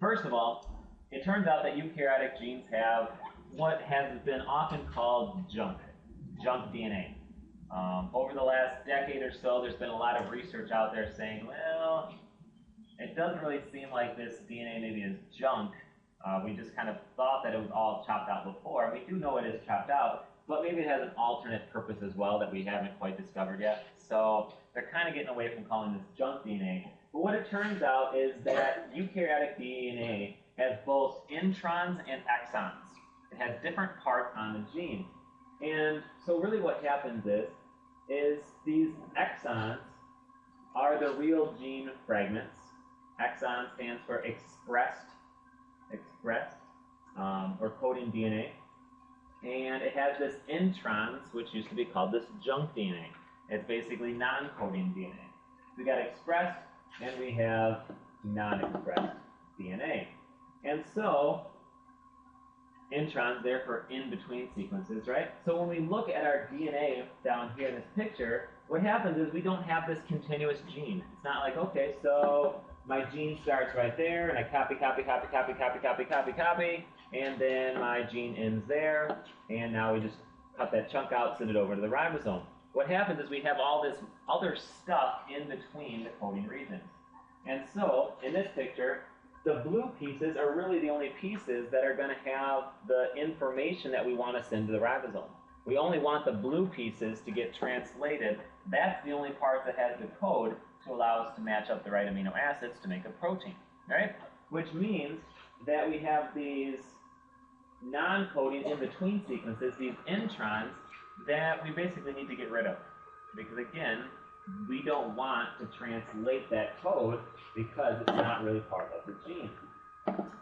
First of all, it turns out that eukaryotic genes have what has been often called junk DNA. Over the last decade or so, there's been a lot of research out there saying, well, it doesn't really seem like this DNA maybe is junk. We just kind of thought that it was all chopped out before. And we do know it is chopped out, but maybe it has an alternate purpose as well that we haven't quite discovered yet. So they're kind of getting away from calling this junk DNA. But what it turns out is that eukaryotic DNA has both introns and exons. It has different parts on the gene. And so really what happens is these exons are the real gene fragments. Exon stands for expressed or coding DNA. And it has this introns, which used to be called this junk DNA. It's basically non-coding DNA. We got expressed and we have non-expressed DNA. And so, introns there for in-between sequences, right? So when we look at our DNA down here in this picture, what happens is we don't have this continuous gene. It's not like, okay, so my gene starts right there, and I copy, and then my gene ends there, and now we just cut that chunk out, send it over to the ribosome. What happens is we have all this other stuff in between the coding regions. And so, in this picture, the blue pieces are really the only pieces that are going to have the information that we want to send to the ribosome. We only want the blue pieces to get translated. That's the only part that has the code to allow us to match up the right amino acids to make a protein, right? Which means that we have these non-coding in-between sequences, these introns, that we basically need to get rid of. Because again, we don't want to translate that code because it's not really part of the gene.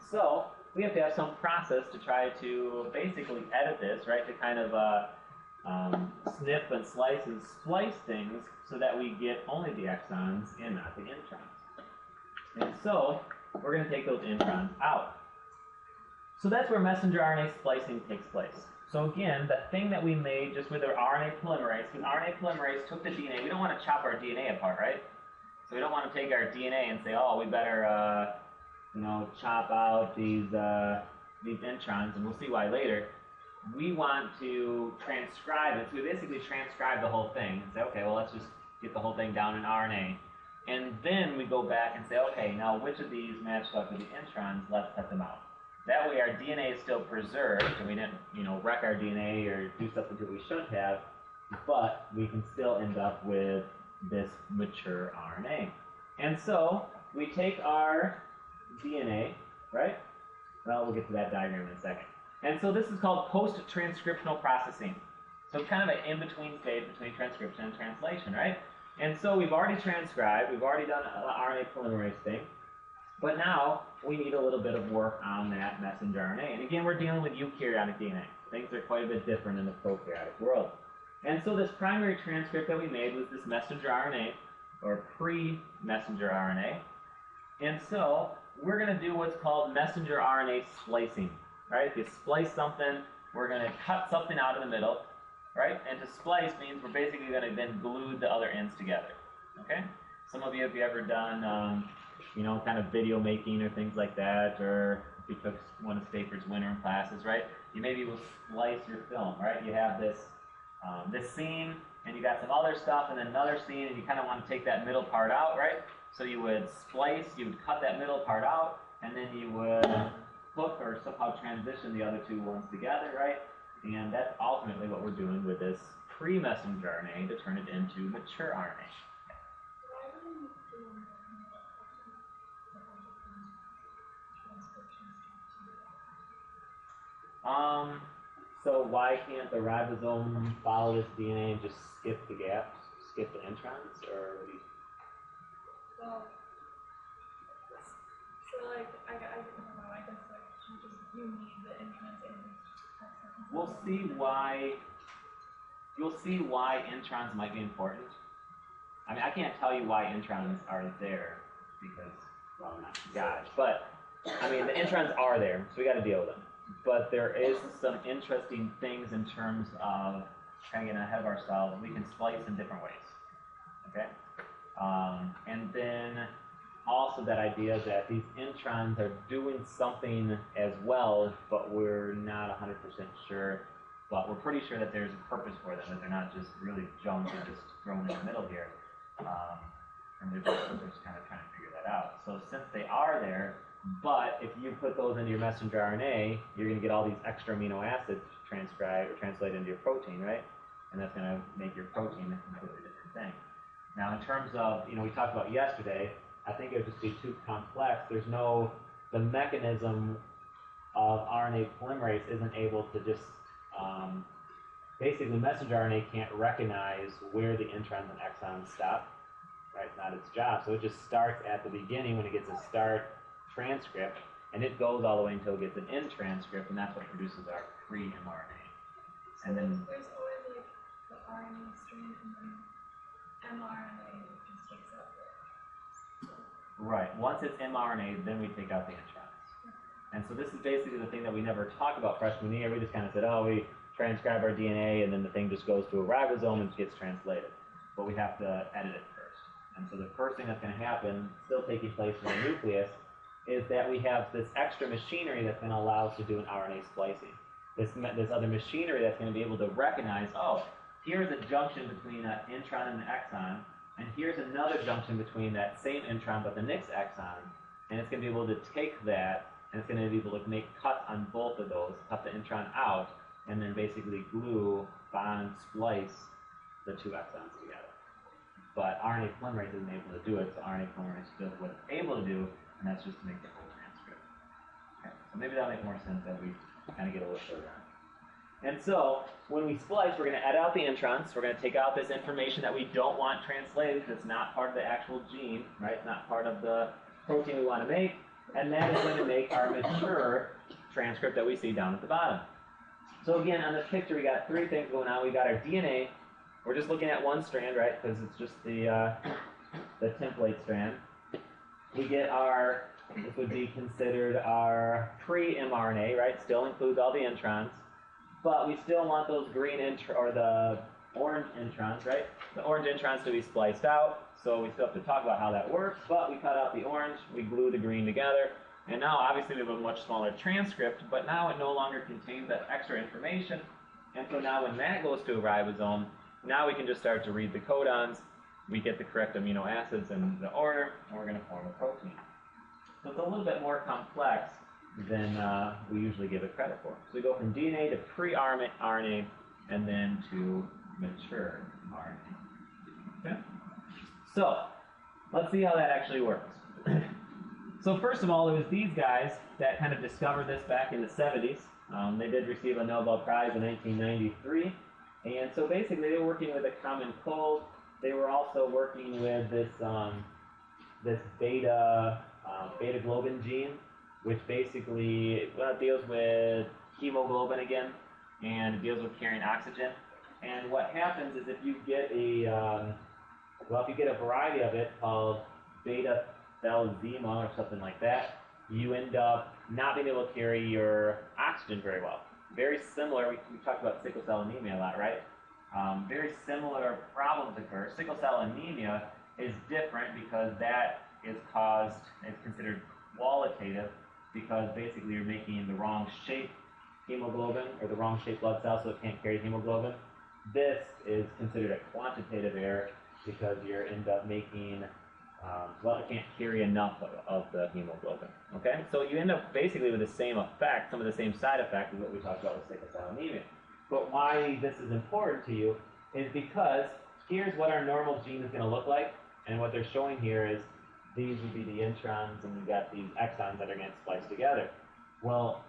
So we have to have some process to try to basically edit this, right? To kind of snip and slice and splice things so that we get only the exons and not the introns. And so we're going to take those introns out. So that's where messenger RNA splicing takes place. So again, the thing that we made just with our RNA polymerase, because RNA polymerase took the DNA, we don't want to chop our DNA apart, right? So we don't want to take our DNA and say, oh, we better, chop out these introns, and we'll see why later. We want to transcribe it. So we basically transcribe the whole thing and say, okay, well, let's just get the whole thing down in RNA. And then we go back and say, okay, now which of these matched up with the introns? Let's cut them out. That way our DNA is still preserved, and we didn't, wreck our DNA or do something that we shouldn't have, but we can still end up with this mature RNA. And so we take our DNA, right? Well, we'll get to that diagram in a second. And so this is called post-transcriptional processing. So it's kind of an in-between stage between transcription and translation, right? And so we've already transcribed, we've already done the RNA polymerase thing, but now we need a little bit of work on that messenger RNA. And again, we're dealing with eukaryotic DNA. Things are quite a bit different in the prokaryotic world. And so this primary transcript that we made was this messenger RNA, or pre-messenger RNA. And so we're going to do what's called messenger RNA splicing. Right? If you splice something, we're going to cut something out in the middle. Right? And to splice means we're basically going to then glue the other ends together. Okay? Some of you, have you ever done kind of video making or things like that, or if you took one of Stafford's winter classes, right? You maybe will splice your film, right? You have this this scene, and you got some other stuff, and then another scene, and you kind of want to take that middle part out, right? So you would splice, you would cut that middle part out, and then you would hook or somehow transition the other two ones together, right? And that's ultimately what we're doing with this pre-messenger RNA to turn it into mature RNA. So why can't the ribosome follow this DNA and just skip the gaps, skip the introns, or what do you? Well, so like I don't know. I guess like you need the introns and exons. We'll see why introns might be important. I mean, I can't tell you why introns are there because, well, I'm not God, but I mean the introns are there, so we got to deal with them. But there is some interesting things in terms of trying to get ahead of ourselves. We can splice in different ways, okay? And then also that idea that these introns are doing something as well, but we're not 100% sure. But we're pretty sure that there's a purpose for them, that they're not just really junk and just thrown in the middle here. And they're just kind of trying to figure that out. So since they are there, but if you put those into your messenger RNA, you're going to get all these extra amino acids transcribed or translated into your protein, right? And that's going to make your protein a completely different thing. Now, in terms of, we talked about yesterday, I think it would just be too complex. There's the mechanism of RNA polymerase isn't able to just, basically messenger RNA can't recognize where the introns and exons stop, right? It's not its job. So it just starts at the beginning when it gets a start transcript, and it goes all the way until it gets an end transcript, and that's what produces our pre-mRNA. So there's always like the RNA strand and then mRNA just takes up it. Right. Once it's mRNA, then we take out the introns. And so this is basically the thing that we never talked about freshman year. We just kind of said, oh, we transcribe our DNA, and then the thing just goes to a ribosome and gets translated. But we have to edit it first. And so the first thing that's going to happen, still taking place in the nucleus, is that we have this extra machinery that's going to allow us to do an RNA splicing. This other machinery that's going to be able to recognize, oh, here's a junction between an intron and an exon, and here's another junction between that same intron but the next exon, and it's going to be able to take that, and it's going to be able to make cuts on both of those, cut the intron out, and then basically glue, bond, splice the two exons together. But RNA polymerase isn't able to do it, so RNA polymerase does what it's able to do, and that's just to make the whole transcript. Okay, so maybe that'll make more sense as we kind of get a little further on. And so, when we splice, we're going to edit out the introns. We're going to take out this information that we don't want translated because it's not part of the actual gene, right? It's not part of the protein we want to make. And that is going to make our mature transcript that we see down at the bottom. So again, on this picture, we got three things going on. We got our DNA. We're just looking at one strand, right? Because it's just the template strand. We get this would be considered our pre-mRNA, right? Still includes all the introns. But we still want those green or the orange introns, right? The orange introns to be spliced out. So we still have to talk about how that works. But we cut out the orange, we glue the green together. And now, obviously, we have a much smaller transcript. But now it no longer contains that extra information. And so now when that goes to a ribosome, now we can just start to read the codons. We get the correct amino acids in the order, and we're going to form a protein. So it's a little bit more complex than we usually give it credit for. So we go from DNA to pre-RNA, and then to mature RNA. Okay? So let's see how that actually works. So first of all, it was these guys that kind of discovered this back in the 70s. They did receive a Nobel Prize in 1993. And so basically, they were working with a common cold. They were also working with this beta globin gene, which basically deals with hemoglobin again, and it deals with carrying oxygen. And what happens is if you get a variety of it called beta thalassemia or something like that, you end up not being able to carry your oxygen very well. Very similar, we talked about sickle cell anemia a lot, right? Very similar problems occur. Sickle cell anemia is different because that is it's considered qualitative because basically you're making the wrong shape hemoglobin or the wrong shaped blood cell so it can't carry hemoglobin. This is considered a quantitative error because you end up making, it can't carry enough of the hemoglobin. Okay? So you end up basically with the same effect, some of the same side effects as what we talked about with sickle cell anemia. But why this is important to you is because here's what our normal gene is going to look like, and what they're showing here is these would be the introns, and you've got these exons that are going to splice together. Well,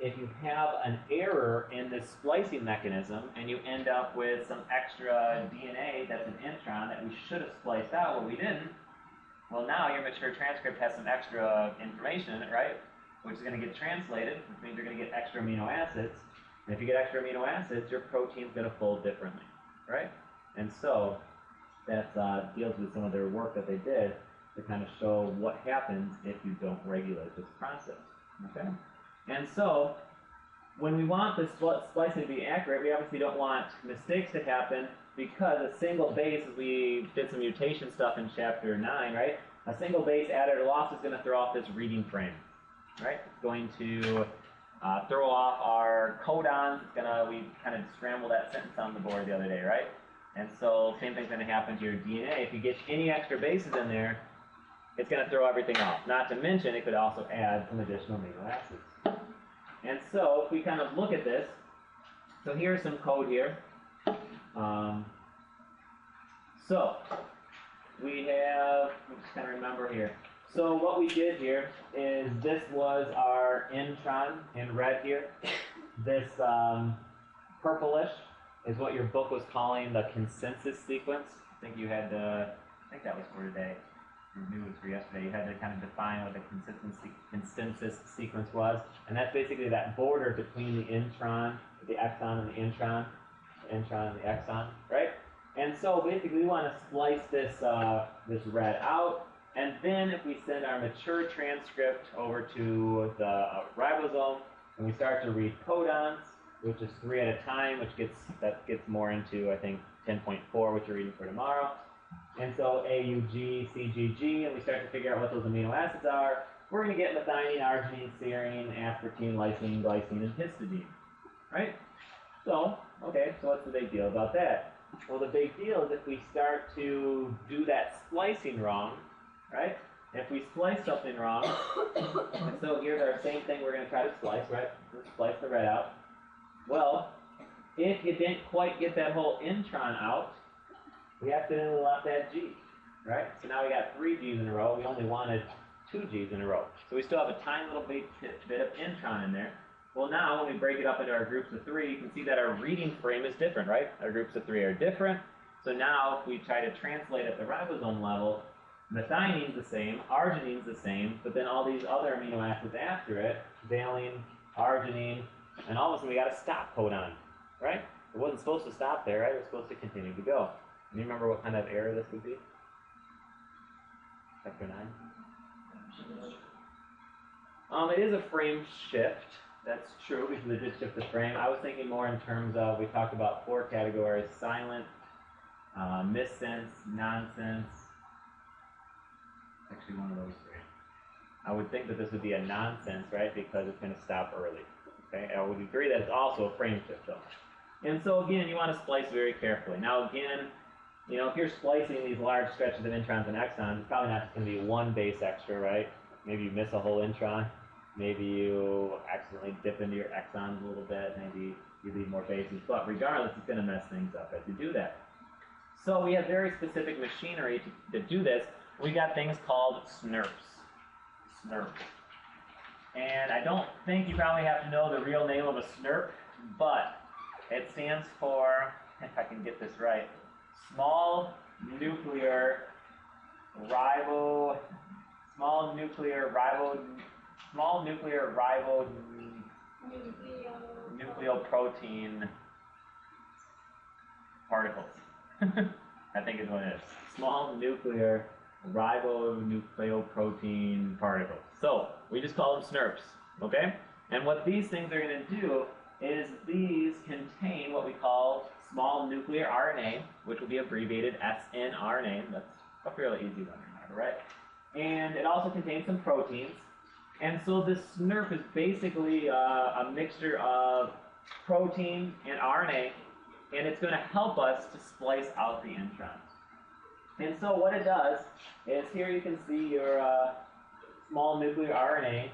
if you have an error in this splicing mechanism, and you end up with some extra DNA that's an intron that we should have spliced out, but we didn't, well, now your mature transcript has some extra information in it, right? Which is going to get translated, which means you're going to get extra amino acids. And if you get extra amino acids, your protein's going to fold differently, right? And so that deals with some of their work that they did to kind of show what happens if you don't regulate this process, okay? And so when we want this splicing to be accurate, we obviously don't want mistakes to happen because a single base, as we did some mutation stuff in chapter 9, right? A single base added or lost is going to throw off this reading frame, right? It's going to throw off our codons. It's gonna, we kind of scrambled that sentence on the board the other day, right? And so same thing's going to happen to your DNA. If you get any extra bases in there, it's going to throw everything off. Not to mention, it could also add some additional amino acids. And so if we kind of look at this, so here's some code here. So we have, I'm just kind of remember here. So what we did here is this was our intron in red here. This purplish is what your book was calling the consensus sequence. I think you had to, I think that was for today. Maybe it was for yesterday. You had to kind of define what the consensus sequence was. And that's basically that border between the intron, the exon and the intron and the exon, right? And so basically we want to splice this, this red out. And then if we send our mature transcript over to the ribosome, and we start to read codons, which is 3 at a time, which gets more into, I think, 10.4, which you're reading for tomorrow. And so AUG, CGG, and we start to figure out what those amino acids are. We're going to get methionine, arginine, serine, aspartame, lysine, glycine, and histidine, right? So, okay, so what's the big deal about that? Well, the big deal is if we start to do that splicing wrong, right? If we splice something wrong, and so here's our same thing we're going to try to splice, right? Let's splice the red out. Well, if you didn't quite get that whole intron out, we accidentally left that G, right? So now we got 3 G's in a row. We only wanted 2 G's in a row. So we still have a tiny little bit of intron in there. Well, now when we break it up into our groups of 3, you can see that our reading frame is different, right? Our groups of 3 are different. So now if we try to translate at the ribosome level, methionine is the same, arginine is the same, but then all these other amino acids after it, valine, arginine, and all of a sudden we got a stop codon, right? It wasn't supposed to stop there, right? It was supposed to continue to go. And you remember what kind of error this would be? Factor 9? It is a frame shift. That's true because it did shift the frame. I was thinking more in terms of, we talked about 4 categories: silent, missense, nonsense. Actually, one of those 3. I would think that this would be a nonsense, right? Because it's going to stop early. Okay, I would agree that it's also a frame shift, though. And so again, you want to splice very carefully. Now again, you know, if you're splicing these large stretches of introns and exons, it's probably not just going to be 1 base extra, right? Maybe you miss a whole intron. Maybe you accidentally dip into your exons a little bit. Maybe you leave more bases. But regardless, it's going to mess things up as you do that. So we have very specific machinery to do this. We got things called Smurfs. Smurfs. And I don't think you probably have to know the real name of a Smurf, but it stands for, if I can get this right, small nuclear nucleoprotein particles. I think is what it is. Small nuclear ribonucleoprotein particles. So we just call them Smurfs, okay? And what these things are going to do is these contain what we call small nuclear RNA, which will be abbreviated snRNA. That's a fairly easy one to remember, right? And it also contains some proteins. And so this Smurf is basically a mixture of protein and RNA, and it's going to help us to splice out the introns. And so what it does is here you can see your small nuclear RNA,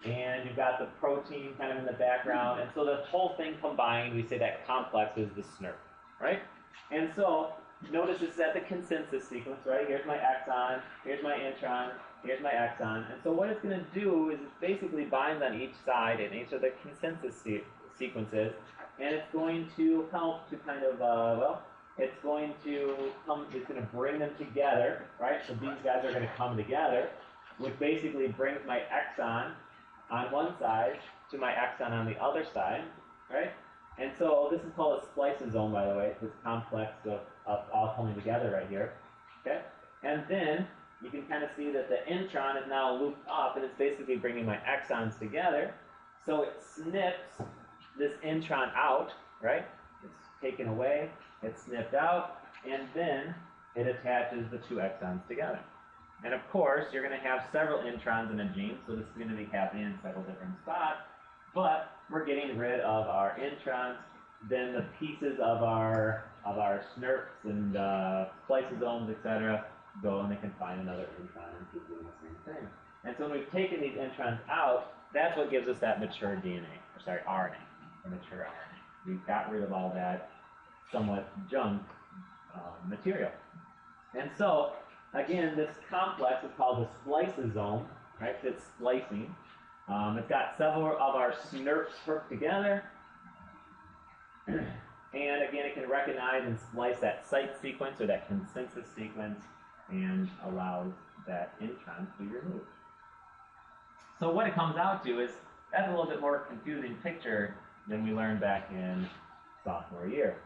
and you've got the protein kind of in the background, and so the whole thing combined, we say that complex is the Smurf, right? And so notice this is at the consensus sequence, right? Here's my exon, here's my intron, here's my exon, and so what it's going to do is it basically binds on each side in each of the consensus sequences, and it's going to help to kind of, it's going to bring them together, right? So these guys are going to come together, which basically brings my exon on one side to my exon on the other side, right? And so this is called a spliceosome, by the way, this complex of all coming together right here, okay? And then you can kind of see that the intron is now looped up, and it's basically bringing my exons together. So it snips this intron out, right? It's taken away, it's snipped out, and then it attaches the 2 exons together. And of course, you're going to have several introns in a gene, so this is going to be happening in several different spots. But we're getting rid of our introns. Then the pieces of our Smurfs and spliceosomes, etc., go and they can find another intron and keep doing the same thing. And so when we've taken these introns out, that's what gives us that mature DNA, or sorry, RNA, or mature RNA. We've got rid of all that somewhat junk material. And so, again, this complex is called the spliceosome, right? It's splicing. It's got several of our Smurfs hooked together. And again, it can recognize and splice that site sequence or that consensus sequence and allows that intron to be removed. So what it comes out to is, that's a little bit more confusing picture than we learned back in sophomore year.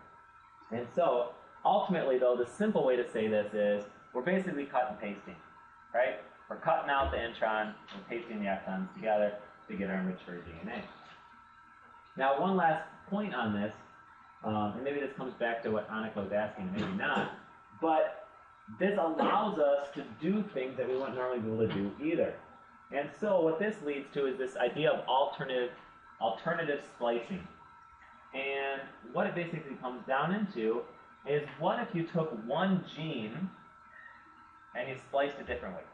And so, ultimately though, the simple way to say this is, we're basically cut and pasting, right? We're cutting out the intron, we're pasting the exons together to get our mature DNA. Now, one last point on this, and maybe this comes back to what Annika was asking, maybe not, but this allows us to do things that we wouldn't normally be able to do either. And so what this leads to is this idea of alternative splicing. And what it basically comes down into is, what if you took one gene and you spliced it different ways,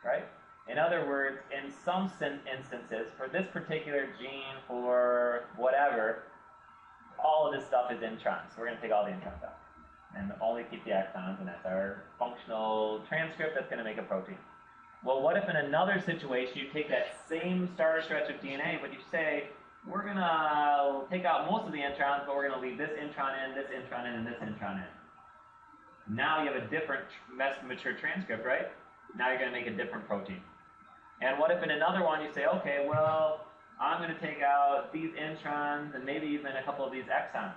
right? In other words, in some instances, for this particular gene, for whatever, all of this stuff is introns. So we're going to take all the introns out and only keep the exons, and that's our functional transcript that's going to make a protein. Well, what if in another situation you take that same starter stretch of DNA, but you say, we're going to take out most of the introns, but we're going to leave this intron in, and this intron in. Now you have a different mature transcript, right? Now you're going to make a different protein. And what if in another one you say, okay, well, I'm going to take out these introns and maybe even a couple of these exons.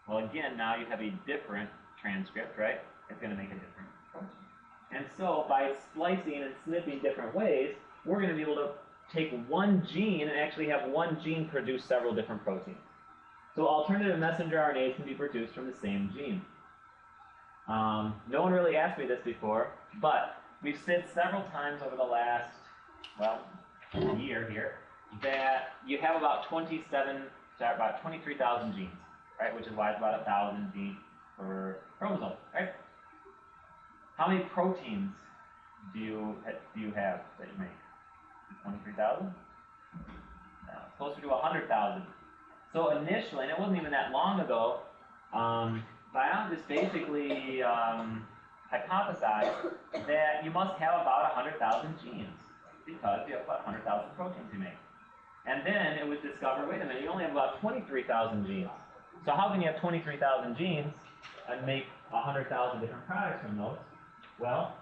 Well, again, now you have a different transcript, right? It's going to make a different protein. And so by splicing and snipping different ways, we're going to be able to take one gene and actually have one gene produce several different proteins. So alternative messenger RNAs can be produced from the same gene. No one really asked me this before, but we've said several times over the last, well, year here, that you have about 23,000 genes, right? Which is why it's about 1,000 genes per chromosome, right? How many proteins do you have that you make? 23,000? No, it's closer to 100,000. So initially, and it wasn't even that long ago, biologists basically hypothesized that you must have about 100,000 genes because you have about 100,000 proteins you make. And then it was discovered, wait a minute, you only have about 23,000 genes. So how can you have 23,000 genes and make 100,000 different products from those? Well,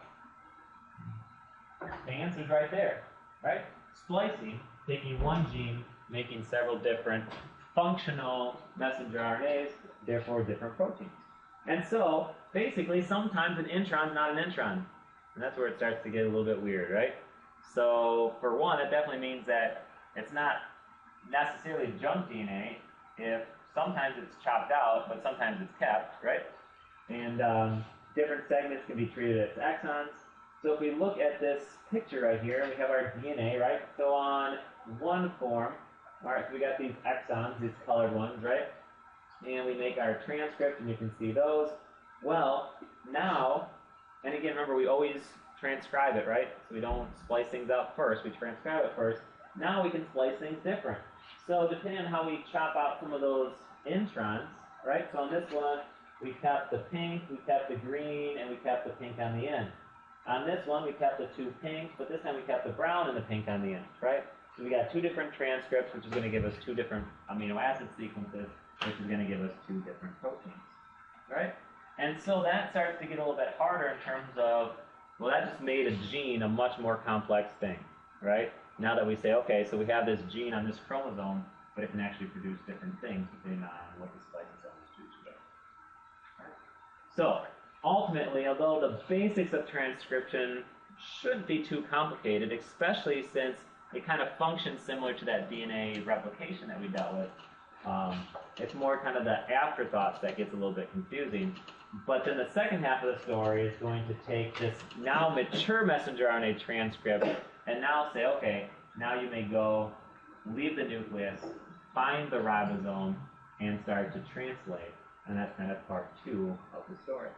the answer's right there, right? Splicing, taking one gene, making several different functional messenger RNAs, therefore different proteins. And so, basically, sometimes an intron's not an intron. And that's where it starts to get a little bit weird, right? So, for one, it definitely means that it's not necessarily junk DNA if sometimes it's chopped out, but sometimes it's kept, right? And different segments can be treated as exons. So if we look at this picture right here, we have our DNA, right? So on one form, all right, so we got these exons, these colored ones, right? And we make our transcript, and you can see those. Well, now, and again, remember, we always transcribe it, right? So we don't splice things out first, we transcribe it first. Now we can splice things different. So depending on how we chop out some of those introns, right? So on this one, we kept the pink, we kept the green, and we kept the pink on the end. On this one, we kept the two pinks, but this time we kept the brown and the pink on the end, right? So we got two different transcripts, which is going to give us two different amino acid sequences, which is going to give us two different proteins, right? And so that starts to get a little bit harder in terms of, well, that just made a gene a much more complex thing, right? Now that we say, okay, so we have this gene on this chromosome, but it can actually produce different things depending on what the spliceosomes do together. Right? So, ultimately, although the basics of transcription shouldn't be too complicated, especially since it kind of functions similar to that DNA replication that we dealt with, it's more kind of the afterthoughts that gets a little bit confusing. But then the second half of the story is going to take this now mature messenger RNA transcript and now say, okay, now you may go, leave the nucleus, find the ribosome, and start to translate. And that's kind of part 2 of the story.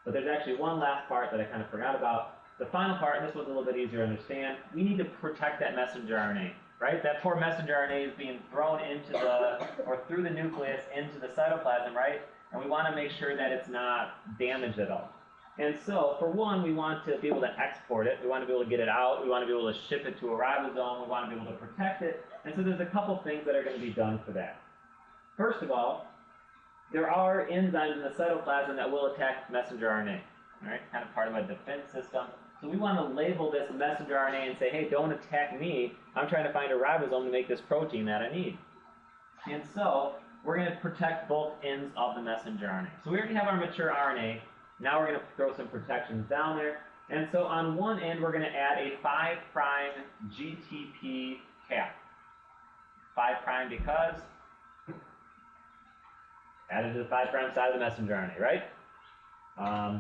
But there's actually one last part that I kind of forgot about. The final part, and this one's a little bit easier to understand, we need to protect that messenger RNA, right? That poor messenger RNA is being thrown into or through the nucleus into the cytoplasm, right? And we want to make sure that it's not damaged at all. And so, for one, we want to be able to export it. We want to be able to get it out. We want to be able to ship it to a ribosome. We want to be able to protect it. And so there's a couple things that are going to be done for that. First of all, there are enzymes in the cytoplasm that will attack messenger RNA, right? Kind of part of a defense system. So we want to label this messenger RNA and say, hey, don't attack me. I'm trying to find a ribosome to make this protein that I need. And so we're going to protect both ends of the messenger RNA. So we already have our mature RNA. Now we're going to throw some protections down there. And so on one end, we're going to add a 5' GTP cap. 5' because added to the 5' side of the messenger RNA, right?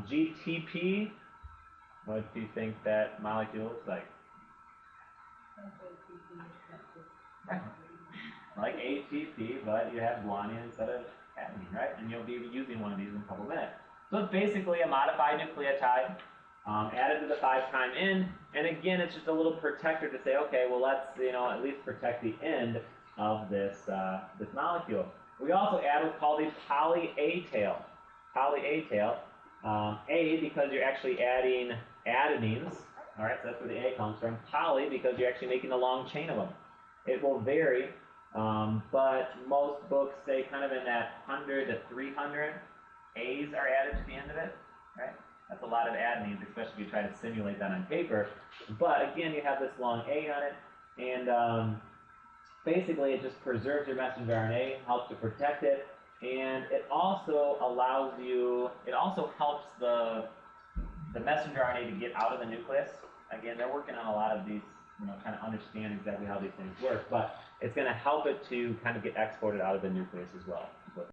GTP, what do you think that molecule looks like? Right. Like ATP, but you have guanine instead of adenine, right? And you'll be using one of these in a couple minutes. So it's basically a modified nucleotide added to the 5' end, and again, it's just a little protector to say, okay, well, let's at least protect the end of this this molecule. We also add what's called a poly-A tail. Poly-A tail. A because you're actually adding adenines. All right, so that's where the A comes from. Poly because you're actually making a long chain of them. It will vary, but most books say kind of in that 100 to 300 A's are added to the end of it. Right? That's a lot of adenines, especially if you try to simulate that on paper. But again, you have this long A on it, and basically it just preserves your messenger RNA, helps to protect it, and it also helps the messenger RNA to get out of the nucleus. Again, they're working on a lot of these, kind of understand exactly how these things work, but it's going to help it to kind of get exported out of the nucleus as well.